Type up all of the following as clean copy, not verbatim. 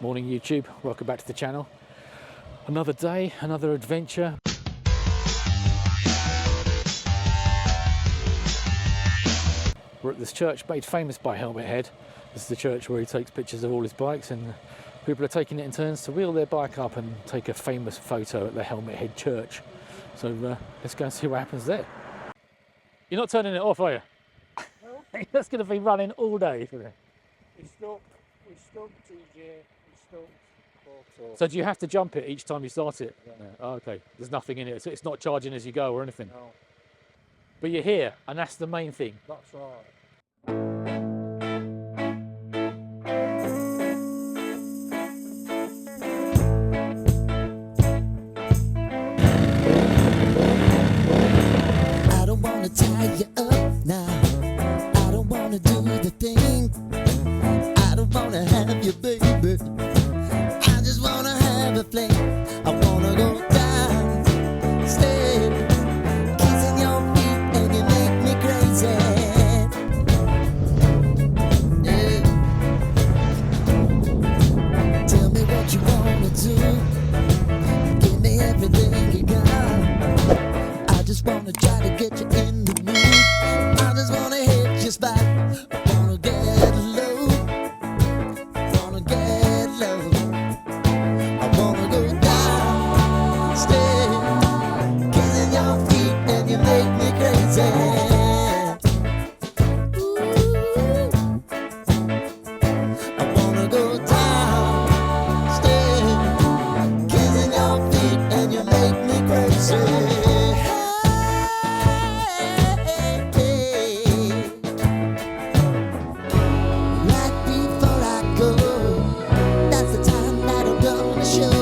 Morning YouTube, welcome back to the channel. Another day, another adventure. We're at this church made famous by Helmet Head. This is the church where he takes pictures of all his bikes, and people are taking it in turns to wheel their bike up and take a famous photo at the Helmet Head church. So let's go and see what happens there. You're not turning it off, are you? No. That's going to be running all day, isn't it? We stopped TJ, we stopped Auto. So do you have to jump it each time you start it? Yeah. No. Oh, okay, there's nothing in it, so it's not charging as you go or anything? No, But you're here, and that's the main thing. that's right. I don't wanna tie you up now. I don't wanna do the thing. I don't wanna have you, baby. I just wanna have a fling. I wanna go down, stay, kissing your feet, and you make me crazy. Yeah. Tell me what you wanna do. Give me everything you got. I just wanna try to get you in the mood. I just wanna hit your spot. I wanna get low. Wanna get low. I wanna go down, stay, kissing your feet, and you make me crazy. Ooh. I wanna go down, stay, kissing your feet, and you make me crazy. Right before I go, that's the time that I'm gonna show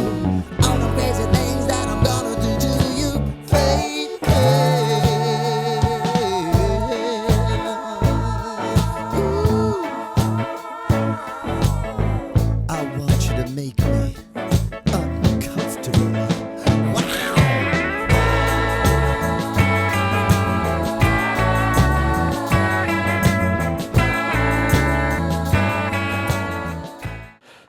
all the crazy things that I'm gonna do to you, baby. Ooh. I want you to make me uncomfortable. Wow.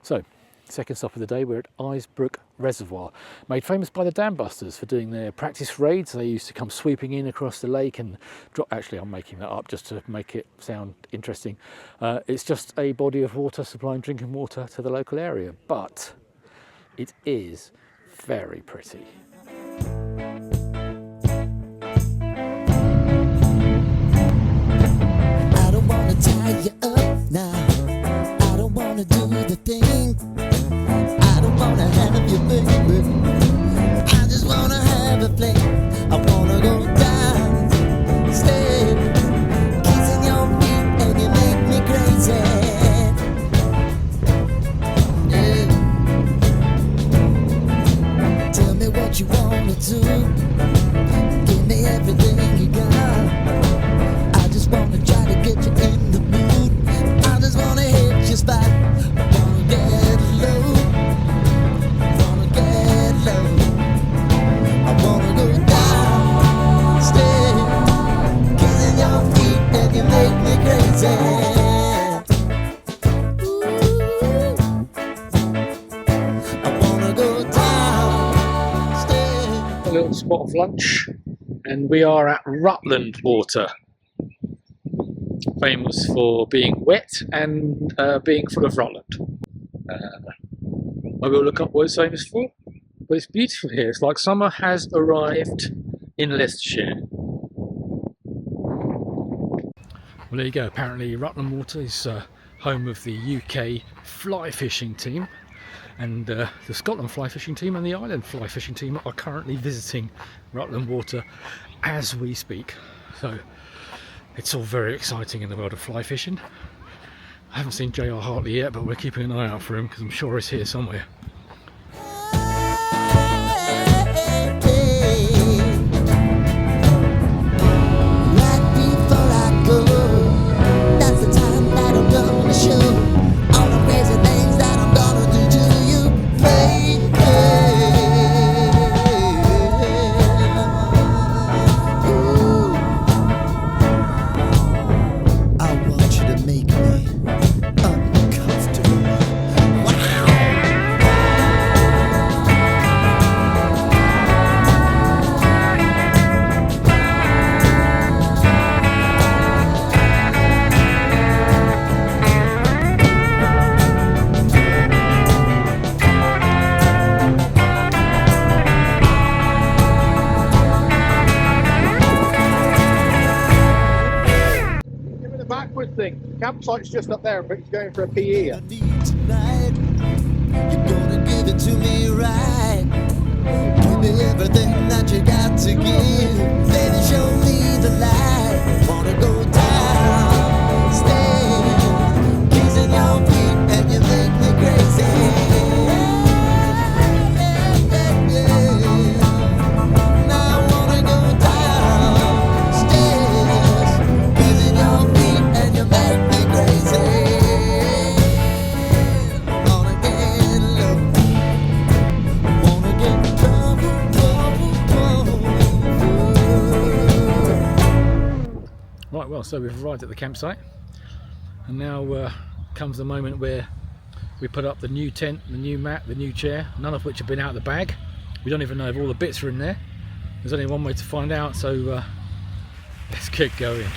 So, second stop of the day, we're at Isbrook Reservoir, made famous by the Dam Busters for doing their practice raids. They used to come sweeping in across the lake and drop. Actually, I'm making that up just to make it sound interesting. It's just a body of water supplying drinking water to the local area, but it is very pretty. I don't wanna tie you up now. I don't wanna do the thing. I don't wanna have you, baby. I just wanna have a fling. I wanna go down, stay, kissing your feet, and you make me crazy. Yeah. Tell me what you wanna do. Give me everything you got. I just wanna try to get you in the mood. I just wanna hit your spot. I wanna get low. Wanna get low. I wanna go down, stay, kissing your feet, and you make me crazy. Ooh. I wanna go down, stay. A little spot of lunch, and we are at Rutland Water, famous for being wet and being full of Rutland. I will look up what it's famous for, but it's beautiful here. It's like summer has arrived in Leicestershire. Well, there you go. Apparently Rutland Water is home of the UK fly fishing team, and the Scotland fly fishing team and the Ireland fly fishing team are currently visiting Rutland Water as we speak. So it's all very exciting in the world of fly fishing. I haven't seen JR Hartley yet, but we're keeping an eye out for him because I'm sure he's here somewhere. Right before I go, that's the time that I'm gonna show all the crazy things that I'm gonna do to you, baby. Ooh. I want you to make me uncomfortable. Wow. campsite's just up there, but he's going for a PE. I need tonight. You're gonna give it to me right. Give me everything that you got to give. Baby, show me the light. Wanna go down, stay, kissing your feet, and you make me crazy. Now I wanna go downstairs, kissing your feet, and you make me crazy. Wanna get low, wanna get Right, well, so we've arrived at the campsite, and now comes the moment where we put up the new tent, the new mat, the new chair, none of which have been out of the bag. We don't even know if all the bits are in there. There's only one way to find out, so let's get going.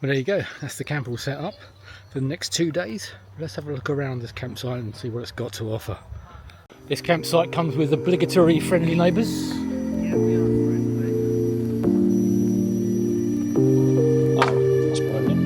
Well, there you go, that's the camp all set up for the next 2 days. Let's have a look around this campsite and see what it's got to offer. This campsite comes with obligatory friendly neighbours. Yeah, we are friendly. Oh, that's broken.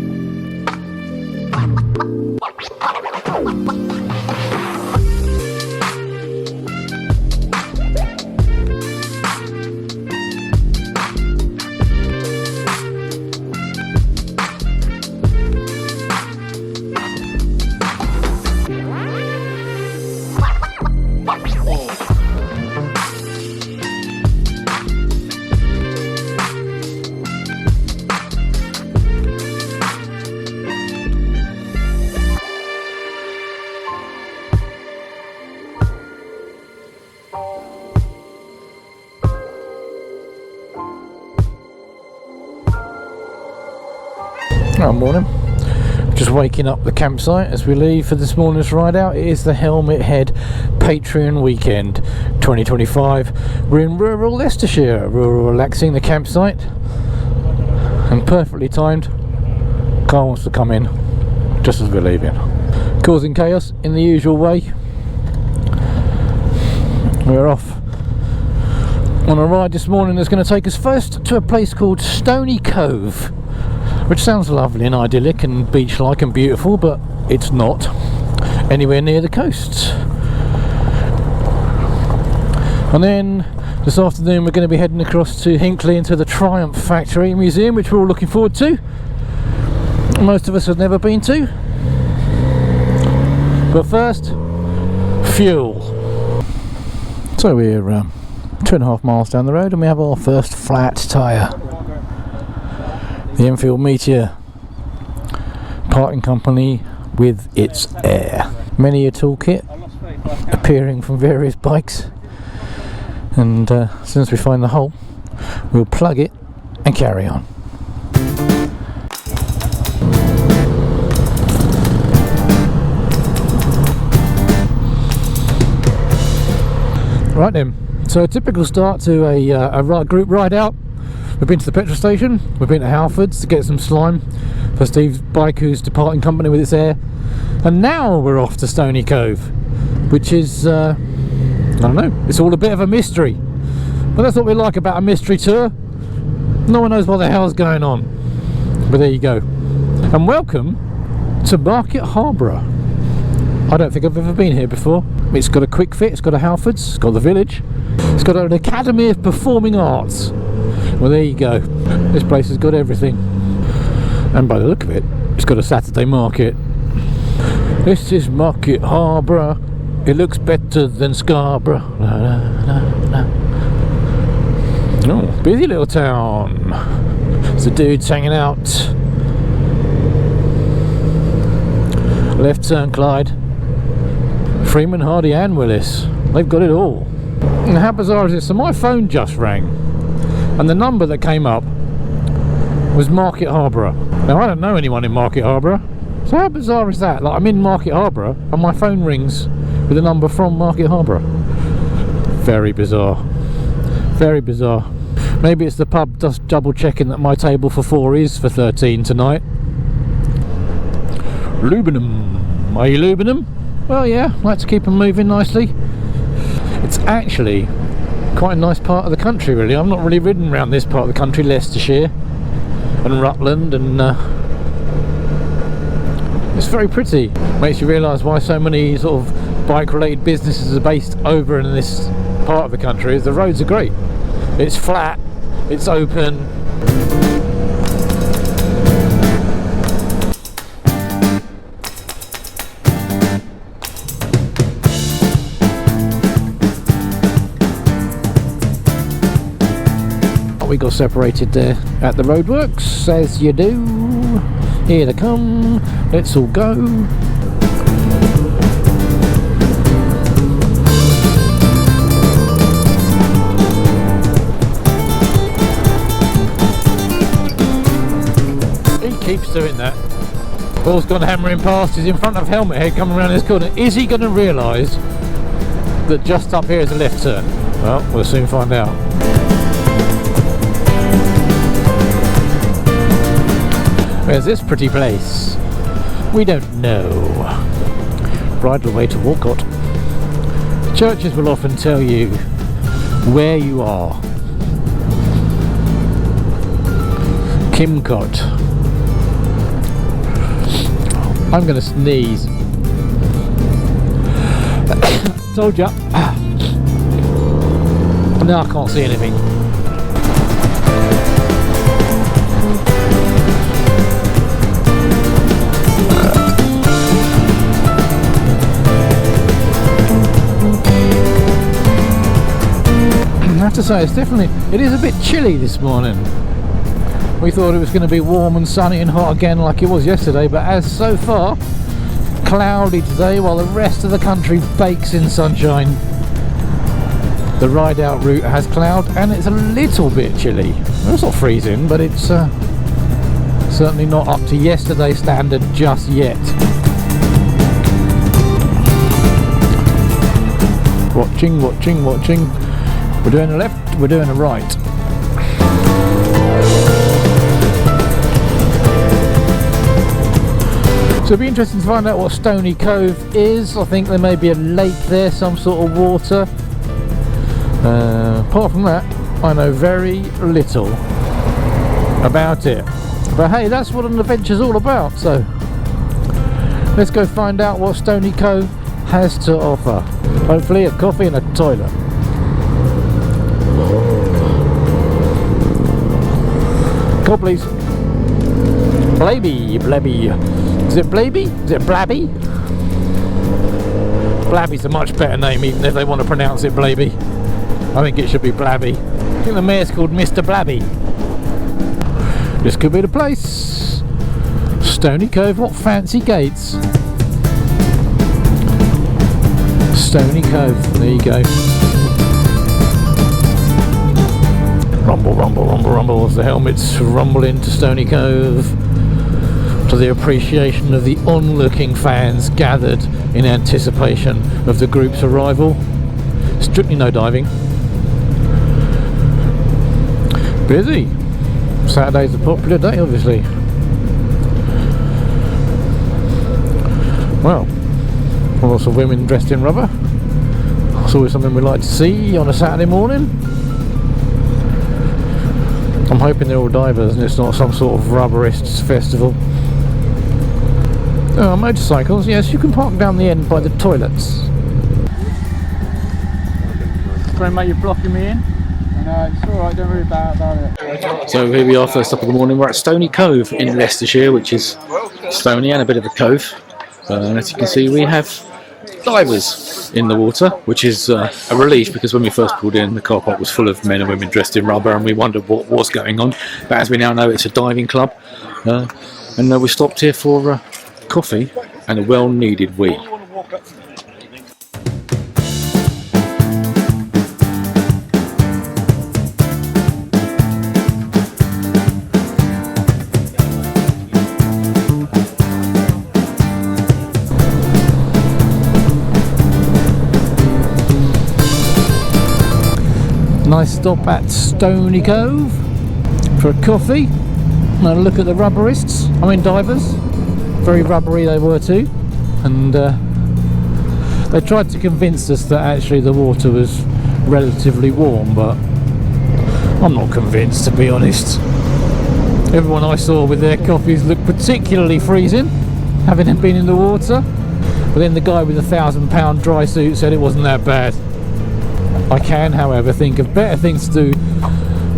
Oh, morning. Just waking up the campsite as we leave for this morning's ride out. It is the Helmet Head Patreon Weekend 2025. We're in rural Leicestershire. We're relaxing the campsite, and perfectly timed, car wants to come in just as we're leaving, causing chaos in the usual way. We're off on a ride this morning that's going to take us first to a place called Stoney Cove, which sounds lovely and idyllic and beach-like and beautiful, but it's not anywhere near the coast. And then this afternoon we're going to be heading across to Hinckley into the Triumph Factory Museum, which we're all looking forward to. Most of us have never been to. But first, fuel. So we're 2.5 miles down the road and we have our first flat tyre. The Enfield Meteor parting company with its air. Many a toolkit appearing from various bikes, and as soon as we find the hole, we'll plug it and carry on. Right then, so a typical start to a group ride out. We've been to the petrol station, we've been to Halfords to get some slime for Steve's bike who's departing company with its air, and now we're off to Stoney Cove, which is, I don't know, it's all a bit of a mystery. But that's what we like about a mystery tour. No one knows what the hell's going on. But there you go. And welcome to Market Harborough. I don't think I've ever been here before. It's got a quick fit, it's got a Halfords, it's got the village, it's got an Academy of Performing Arts. Well, there you go. This place has got everything. And by the look of it, it's got a Saturday market. This is Market Harborough. It looks better than Scarborough. La, la, la, la. Oh, busy little town. There's the dudes hanging out. Left turn Clyde, Freeman, Hardy and Willis. They've got it all. And how bizarre is this? So my phone just rang and the number that came up was Market Harborough. Now I don't know anyone in Market Harborough, so how bizarre is that? Like, I'm in Market Harborough and my phone rings with a number from Market Harborough. Very bizarre. Very bizarre. Maybe it's the pub just double checking that my table for 4 is for 13 tonight. Lubenham. Are you Lubenham? Well, yeah, like to keep them moving nicely. It's actually quite a nice part of the country, really. I've not really ridden around this part of the country, Leicestershire and Rutland, and it's very pretty. Makes you realise why so many sort of bike-related businesses are based over in this part of the country. The roads are great. It's flat, it's open. We got separated there at the roadworks, as you do. Here they come, let's all go. He keeps doing that. Paul's gone hammering past, he's in front of Helmet Head coming around this corner. Is he going to realise that just up here is a left turn? Well, we'll soon find out. Where's this pretty place? We don't know. Bridle way to Walcott. Churches will often tell you where you are. Kimcott. I'm gonna sneeze. Told ya. No, I can't see anything. I have to say, it is a bit chilly this morning. We thought it was going to be warm and sunny and hot again like it was yesterday, but as so far, cloudy today while the rest of the country bakes in sunshine. The ride out route has cloud and it's a little bit chilly. Well, it's not freezing, but it's certainly not up to yesterday's standard just yet. Watching, watching, watching. We're doing a left, we're doing a right. So it'll be interesting to find out what Stoney Cove is. I think there may be a lake there, some sort of water. Apart from that, I know very little about it. But hey, that's what an adventure's all about, so let's go find out what Stoney Cove has to offer. Hopefully a coffee and a toilet. Call please. Blaby, Blabby. Is it Blaby? Is it Blabby? Blabby's a much better name, even if they want to pronounce it Blaby. I think it should be Blabby. I think the mayor's called Mr. Blabby. This could be the place. Stoney Cove, what fancy gates. Stoney Cove, there you go. Rumble, rumble, rumble, rumble as the helmets rumble into Stoney Cove, to the appreciation of the onlooking fans gathered in anticipation of the group's arrival. Strictly no diving. Busy. Saturday's a popular day, obviously. Well, lots of women dressed in rubber. It's always something we like to see on a Saturday morning. I'm hoping they're all divers and it's not some sort of rubberists festival. Oh, motorcycles, yes, you can park down the end by the toilets. Sorry mate, you're blocking me in. No, it's alright, don't worry about it. So here we are, first up of the morning. We're at Stoney Cove in Leicestershire, which is stony and a bit of a cove. And as you can see, we have divers in the water, which is a relief, because when we first pulled in, the car park was full of men and women dressed in rubber and we wondered what was going on. But as we now know, it's a diving club, and we stopped here for coffee and a well-needed wee. Nice stop at Stoney Cove for a coffee and a look at the rubberists. I mean divers. Very rubbery they were too. And they tried to convince us that actually the water was relatively warm, but I'm not convinced, to be honest. Everyone I saw with their coffees looked particularly freezing, having been in the water. But then the guy with the £1,000 dry suit said it wasn't that bad. I can, however, think of better things to do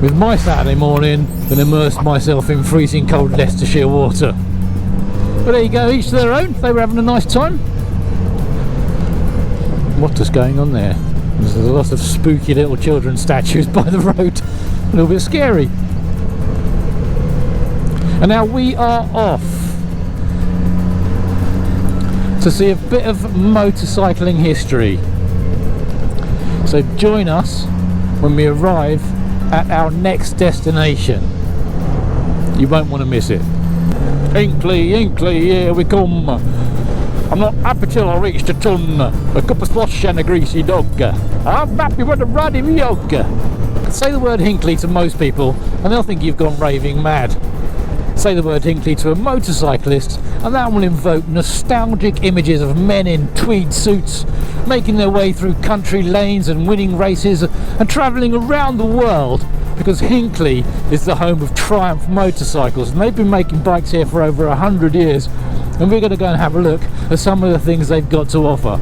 with my Saturday morning than immerse myself in freezing cold Leicestershire water. But there you go, each to their own. They were having a nice time. What is going on there? There's a lot of spooky little children statues by the road. A little bit scary. And now we are off to see a bit of motorcycling history. So join us when we arrive at our next destination. You won't want to miss it. Hinkley, Hinkley, here we come. I'm not happy till I reach the ton. A cup of slush and a greasy dog. I'm happy with a ruddy yoga. Say the word Hinkley to most people and they'll think you've gone raving mad. Say the word Hinkley to a motorcyclist and that will invoke nostalgic images of men in tweed suits making their way through country lanes and winning races and travelling around the world, because Hinkley is the home of Triumph motorcycles and they've been making bikes here for over 100 years, and we're going to go and have a look at some of the things they've got to offer.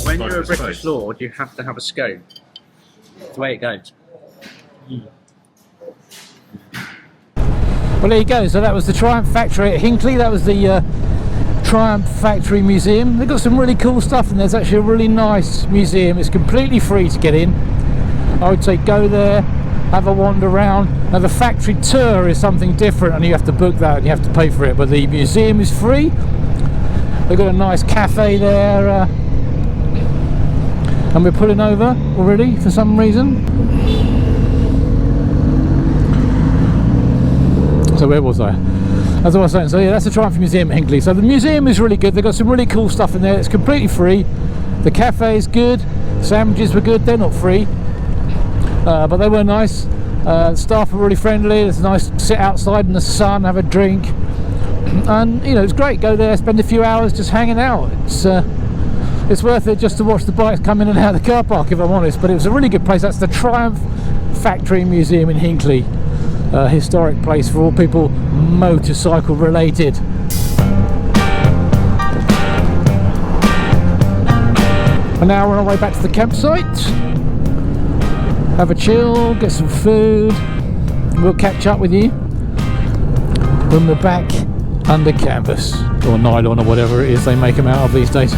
When you're a British lord, you have to have a scope. That's the way it goes. Well, there you go. So that was the Triumph factory at Hinkley. That was the Triumph Factory Museum. They've got some really cool stuff, and there's actually a really nice museum. It's completely free to get in. I would say go there, have a wander around. Now the factory tour is something different, and you have to book that and you have to pay for it, but the museum is free. They've got a nice cafe there, and we're pulling over already for some reason. So where was I? As I was saying, so yeah, that's the Triumph Museum at Hinckley. So the museum is really good. They've got some really cool stuff in there. It's completely free. The cafe is good. Sandwiches were good. They're not free, but they were nice. The staff were really friendly. It's nice to sit outside in the sun, have a drink, and you know, it's great. Go there, spend a few hours just hanging out. It's worth it just to watch the bikes come in and out of the car park, if I'm honest. But it was a really good place. That's the Triumph Factory Museum in Hinckley. Historic place for all people motorcycle related. And now we're on our way back to the campsite. Have a chill, get some food. We'll catch up with you when we're back under canvas or nylon or whatever it is they make them out of these days.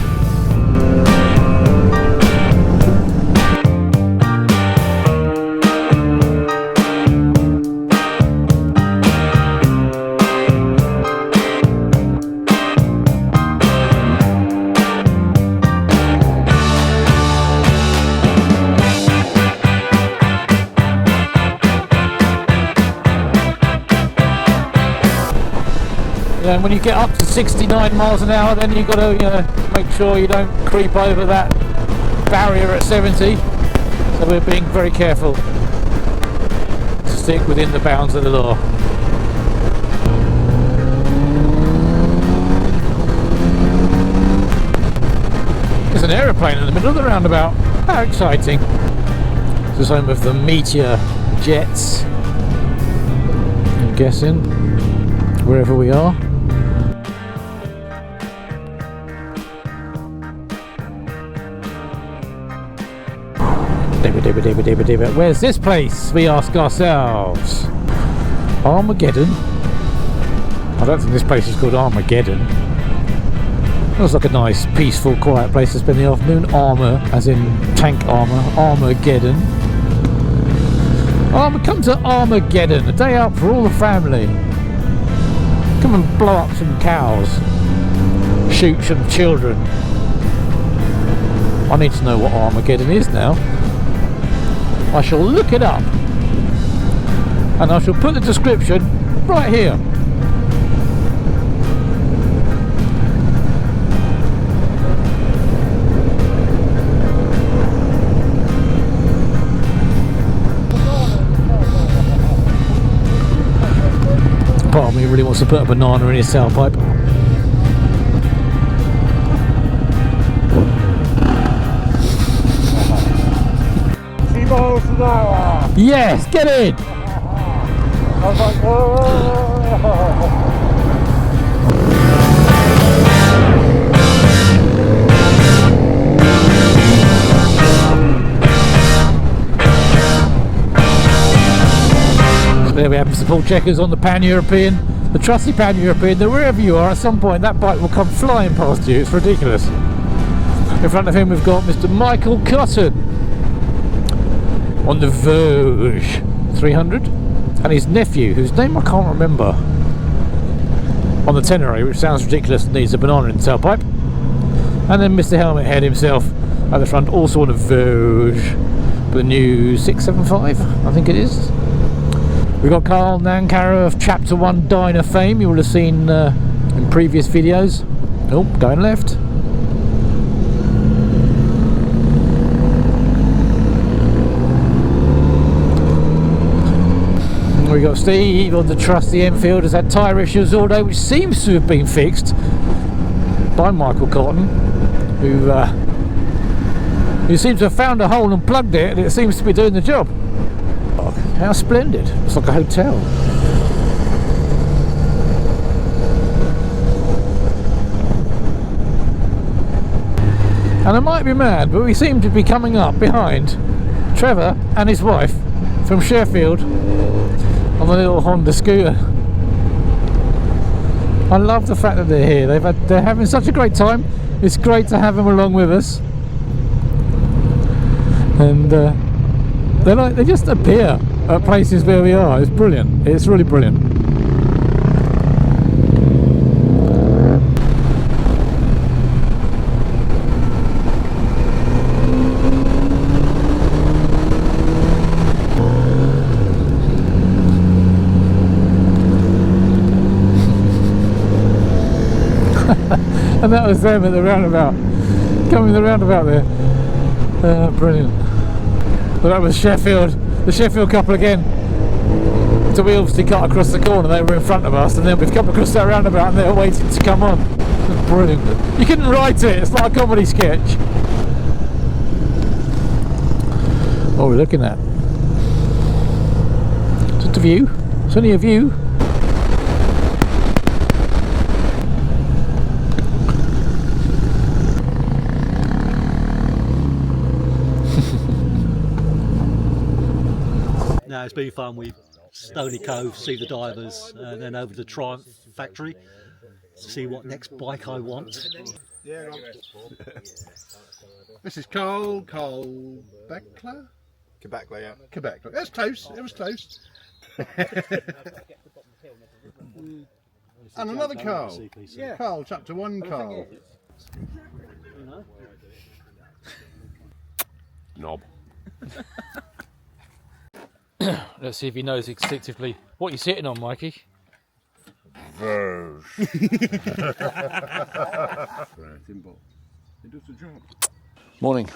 And when you get up to 69 miles an hour, then you've got to make sure you don't creep over that barrier at 70. So we're being very careful to stick within the bounds of the law. There's an aeroplane in the middle of the roundabout. How exciting. This is home of the Meteor jets, I'm guessing, wherever we are. Where's this place, we ask ourselves? Armageddon? I don't think this place is called Armageddon. Looks like a nice, peaceful, quiet place to spend the afternoon. Armour, as in tank armour. Armageddon. Come to Armageddon, a day out for all the family. Come and blow up some cows. Shoot some children. I need to know what Armageddon is now. I shall look it up, and I shall put the description right here. Part of me really wants to put a banana in his tailpipe. Yes, get in! I was like, so there we have support checkers on the Pan-European, the trusty Pan-European, that wherever you are, at some point that bike will come flying past you. It's ridiculous. In front of him we've got Mr. Michael Cotton on the Vosges 300, and his nephew, whose name I can't remember, on the Tenere, which sounds ridiculous and needs a banana in the tailpipe. And then Mr. Helmet Head himself at the front, also on a Vosges, with a new 675, I think it is. We've got Carl Nankara of Chapter 1 Dyna fame, you will have seen in previous videos. Oh, going left. We've got Steve on the trusty Enfield, has had tyre issues all day, which seems to have been fixed by Michael Cotton, who seems to have found a hole and plugged it, and it seems to be doing the job. Oh, how splendid. It's like a hotel. And I might be mad, but we seem to be coming up behind Trevor and his wife from Sheffield on the little Honda scooter. I love the fact that they're here. They're having such a great time. It's great to have them along with us. And they just appear at places where we are. It's brilliant. It's really brilliant. And that was them at the roundabout, coming the roundabout there. Brilliant. But that was Sheffield, the Sheffield couple again. So we obviously cut across the corner, they were in front of us, and then we've come across that roundabout and they were waiting to come on. Brilliant. You couldn't write it, it's like a comedy sketch. What are we looking at? Just a view. It's only a view. No, it's been fun. We've Stoney Cove, see the divers, and then over to Triumph factory to see what next bike I want. Yeah. This is Cole Beckler? Quebecler, yeah. Quebec. That's close. It was close. And another Cole. Yeah. Cole, chapter 1 Cole. Knob. Let's see if he knows instinctively what you're sitting on, Mikey. Verge. It does the job. Morning.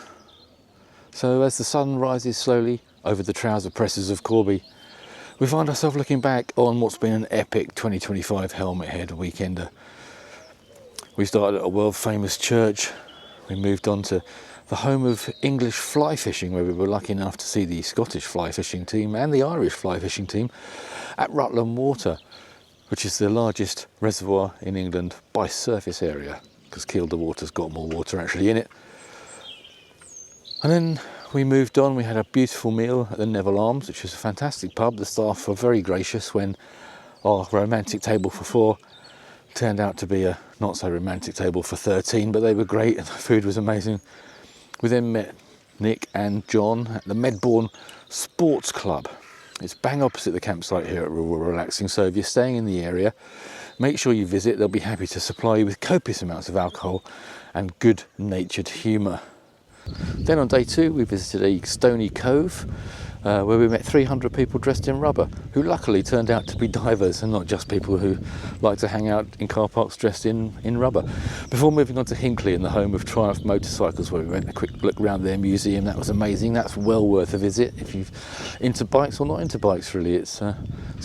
So as the sun rises slowly over the trouser presses of Corby, we find ourselves looking back on what's been an epic 2025 Helmet Head weekender. We started at a world famous church. We moved on to the home of English fly fishing, where we were lucky enough to see the Scottish fly fishing team and the Irish fly fishing team at Rutland Water, which is the largest reservoir in England by surface area, because Kielder Water's got more water actually in it. And then we moved on. We had a beautiful meal at the Neville Arms, which is a fantastic pub. The staff were very gracious when our romantic table for 4 turned out to be a not so romantic table for 13, but they were great and the food was amazing. We then met Nick and John at the Medbourne Sports Club. It's bang opposite the campsite here at Rural Relaxing, so if you're staying in the area, make sure you visit. They'll be happy to supply you with copious amounts of alcohol and good-natured humour. Then on day 2 we visited a Stoney Cove where we met 300 people dressed in rubber, who luckily turned out to be divers and not just people who like to hang out in car parks dressed in rubber. Before moving on to Hinckley, in the home of Triumph Motorcycles, where we went a quick look around their museum. That was amazing. That's well worth a visit if you're into bikes or not into bikes really. It's got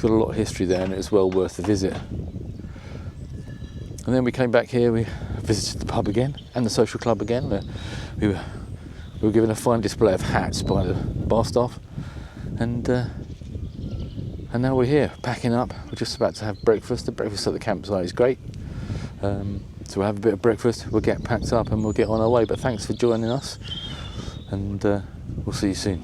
a lot of history there and it's well worth a visit. And then we came back here, we visited the pub again and the social club again. We were given a fine display of hats by the bar staff, and now we're here packing up. We're just about to have breakfast. The breakfast at the campsite is great, so we'll have a bit of breakfast, we'll get packed up and we'll get on our way. But thanks for joining us, and we'll see you soon.